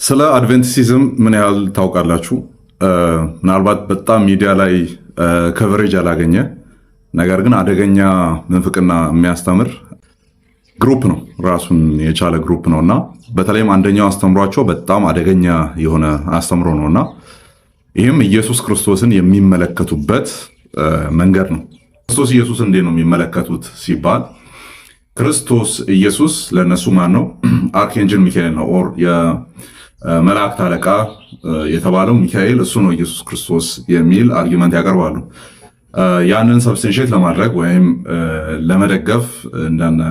ስለ አድቬንቲሲዝም ምን ያህል ታውቃላችሁ? ምናልባት በጣም ሚዲያ ላይ ከቨሬጅ ያላገኘ ነገር ግን አደገኛ ምንፍቅና የሚያስተምር ግሩፕ ነው። ራሱን የቻለ ግሩፕ ነውና በተለይም አንደኛው አስተምሯቸው በጣም አደገኛ የሆነ አስተምሮ ነውና ይህም ኢየሱስ ክርስቶስን የሚመለከቱበት መንገድ ነው። ክርስቶስ ኢየሱስ እንዴት ነው የሚመለከቱት ሲባል ክርስቶስ ኢየሱስ ለነሱ ማን ነው? አርክኤንጅል ሚካኤል ነው። ኦር የመላእክት አለቃ የተባለው ሚካኤል እሱ ነው ኢየሱስ ክርስቶስ የሚል አርጊመንት ያቀርባሉ። ያንን ሰብስቲንሼት ለማድረግ ወይም ለመደገፍ እንደነ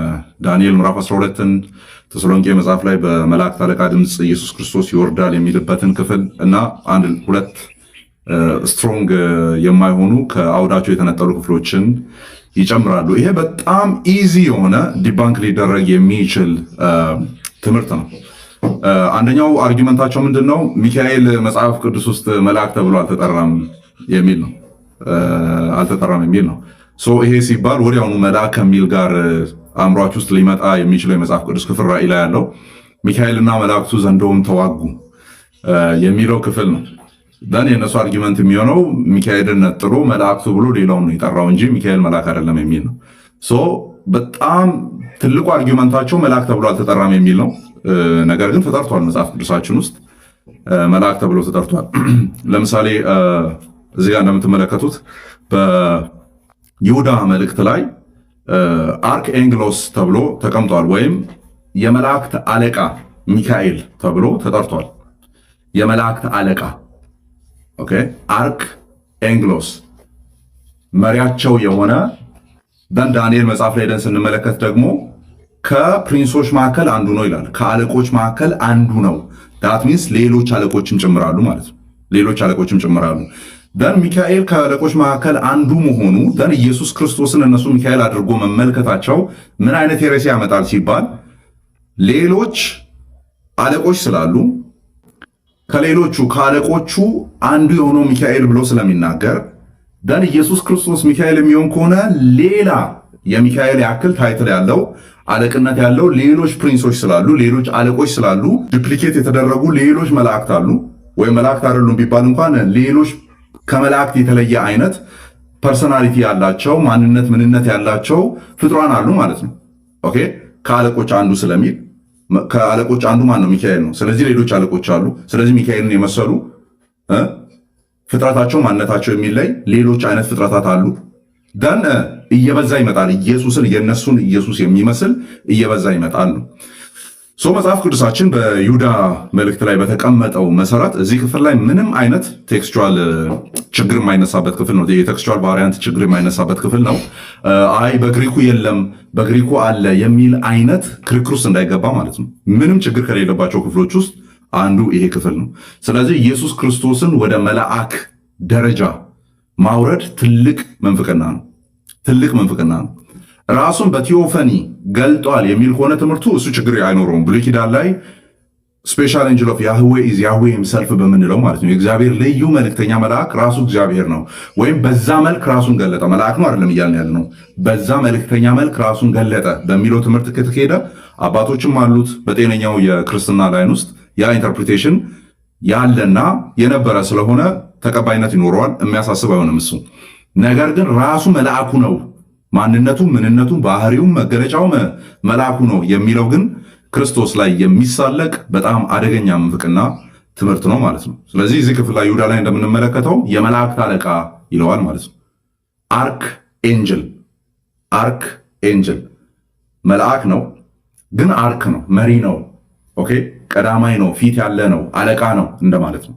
ዳንኤል ምዕራፍ 12ን ተሰሎንቄ መጽሐፍ ላይ በመላእክት አለቃ ድምፅ ኢየሱስ ክርስቶስ ይወርዳል የሚልበትን ክፍል እና አንድ ሁለት ስትሮንግ የማይሆኑ ከአውዳቸው የተነጠሉ ክፍሎችን ይጨምራሉ። ይሄ በጣም ኢዚ የሆነ ዲባንክ ሊደረግ የሚችል ትምህርት ነው። አንደኛው አርጊመንታቸው ምንድን ነው? ሚካኤል መጽሐፍ ቅዱስ ውስጥ መልአክ ተብሎ አልተጠራም የሚል ነው። ይሄ ሲባል ወዲያውኑ መልአክ ከሚል ጋር አእምሯችሁ ውስጥ ሊመጣ የሚችለው የመጽሐፍ ቅዱስ ክፍል ራእይ ላይ ያለው ሚካኤልና መላእክቱ ዘንዶም ተዋጉ የሚለው ክፍል ነው። ደን የእነሱ አርጊመንት የሚሆነው ሚካኤልን ነጥሎ መላእክቱ ብሎ ሌላውን ነው የጠራው እንጂ ሚካኤል መልአክ አይደለም የሚል ነው። በጣም ትልቁ አርጊመንታቸው መልአክ ተብሎ አልተጠራም የሚል ነው። ነገር ግን ተጠርቷል፣ መጽሐፍ ቅዱሳችን ውስጥ መልአክ ተብሎ ተጠርቷል። ለምሳሌ እዚህ ጋር እንደምትመለከቱት በይሁዳ መልእክት ላይ አርክ ኤንግሎስ ተብሎ ተቀምጧል፣ ወይም የመላእክት አለቃ ሚካኤል ተብሎ ተጠርቷል። የመላእክት አለቃ አርክ ኤንግሎስ መሪያቸው የሆነ ዳንኤል መጽሐፍ ላይ ሄደን ስንመለከት ደግሞ ከፕሪንሶች መካከል አንዱ ነው ይላል። ከአለቆች መካከል አንዱ ነው። ዳት ሚንስ ሌሎች አለቆችም ጭምራሉ ማለት ነው። ሌሎች አለቆችም ጭምራሉ። ደን ሚካኤል ከአለቆች መካከል አንዱ መሆኑ ደን ኢየሱስ ክርስቶስን እነሱ ሚካኤል አድርጎ መመልከታቸው ምን አይነት ሄሬሲ ያመጣል ሲባል ሌሎች አለቆች ስላሉ ከሌሎቹ ከአለቆቹ አንዱ የሆነው ሚካኤል ብሎ ስለሚናገር ደን ኢየሱስ ክርስቶስ ሚካኤል የሚሆን ከሆነ ሌላ የሚካኤል ያክል ታይትል ያለው አለቅነት ያለው ሌሎች ፕሪንሶች ስላሉ ሌሎች አለቆች ስላሉ ዱፕሊኬት የተደረጉ ሌሎች መላእክት አሉ። ወይም መላእክት አይደሉም ቢባል እንኳን ሌሎች ከመላእክት የተለየ አይነት ፐርሰናሊቲ ያላቸው ማንነት ምንነት ያላቸው ፍጥሯን አሉ ማለት ነው። ከአለቆች አንዱ ስለሚል ከአለቆች አንዱ ማን ነው? ሚካኤል ነው። ስለዚህ ሌሎች አለቆች አሉ። ስለዚህ ሚካኤልን የመሰሉ ፍጥረታቸው ማንነታቸው የሚለይ ሌሎች አይነት ፍጥረታት አሉ። ደን እየበዛ ይመጣል። ኢየሱስን የነሱን ኢየሱስ የሚመስል እየበዛ ይመጣል ነው። መጽሐፍ ቅዱሳችን በይሁዳ መልእክት ላይ በተቀመጠው መሰረት እዚህ ክፍል ላይ ምንም አይነት ቴክስቹዋል ችግር የማይነሳበት ክፍል ነው። የቴክስቹዋል ቫሪያንት ችግር የማይነሳበት ክፍል ነው። አይ በግሪኩ የለም በግሪኩ አለ የሚል አይነት ክርክር ውስጥ እንዳይገባ ማለት ነው። ምንም ችግር ከሌለባቸው ክፍሎች ውስጥ አንዱ ይሄ ክፍል ነው። ስለዚህ ኢየሱስ ክርስቶስን ወደ መልአክ ደረጃ ማውረድ ትልቅ መንፍቅና ነው። ትልቅ መንፍቅና ነው። ራሱን በቲዮፈኒ ገልጧል የሚል ከሆነ ትምህርቱ እሱ ችግር አይኖረውም። ብሉይ ኪዳን ላይ ስፔሻል ኤንጅል ኦፍ ያህዌ ኢዝ ያህዌ ሂምሰልፍ በምንለው ማለት ነው የእግዚአብሔር ልዩ መልእክተኛ መልአክ ራሱ እግዚአብሔር ነው፣ ወይም በዛ መልክ ራሱን ገለጠ። መልአክ ነው አይደለም እያልን ያለ ነው። በዛ መልእክተኛ መልክ ራሱን ገለጠ በሚለው ትምህርት ከተካሄደ አባቶችም አሉት በጤነኛው የክርስትና ላይን ውስጥ ያ ኢንተርፕሪቴሽን ያለና የነበረ ስለሆነ ተቀባይነት ይኖረዋል። የሚያሳስብ አይሆንም እሱ። ነገር ግን ራሱ መልአኩ ነው፣ ማንነቱ ምንነቱ ባህሪውም መገለጫው መልአኩ ነው የሚለው ግን ክርስቶስ ላይ የሚሳለቅ በጣም አደገኛ ምንፍቅና ትምህርት ነው ማለት ነው። ስለዚህ እዚህ ክፍል ላይ ይሁዳ ላይ እንደምንመለከተው የመላእክት አለቃ ይለዋል ማለት ነው። አርክ ኤንጅል መልአክ ነው፣ ግን አርክ ነው፣ መሪ ነው። ቀዳማይ ነው፣ ፊት ያለ ነው፣ አለቃ ነው እንደማለት ነው።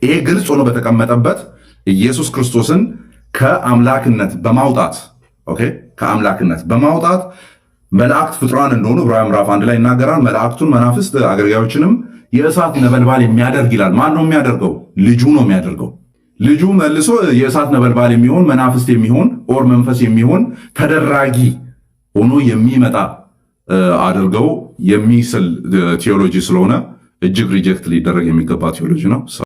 ይሄ ግልጽ ሆኖ በተቀመጠበት ኢየሱስ ክርስቶስን ከአምላክነት በማውጣት መላእክት ፍጥሯን እንደሆኑ ዕብራውያን ምዕራፍ 1 ላይ ይናገራል። መላእክቱን መናፍስት አገልጋዮችንም የእሳት ነበልባል የሚያደርግ ይላል። ማን ነው የሚያደርገው? ልጁ ነው የሚያደርገው። ልጁ መልሶ የእሳት ነበልባል የሚሆን መናፍስት የሚሆን ኦር መንፈስ የሚሆን ተደራጊ ሆኖ የሚመጣ አድርገው የሚስል ቴዎሎጂ ስለሆነ እጅግ ሪጀክት ሊደረግ የሚገባ ቴዎሎጂ ነው።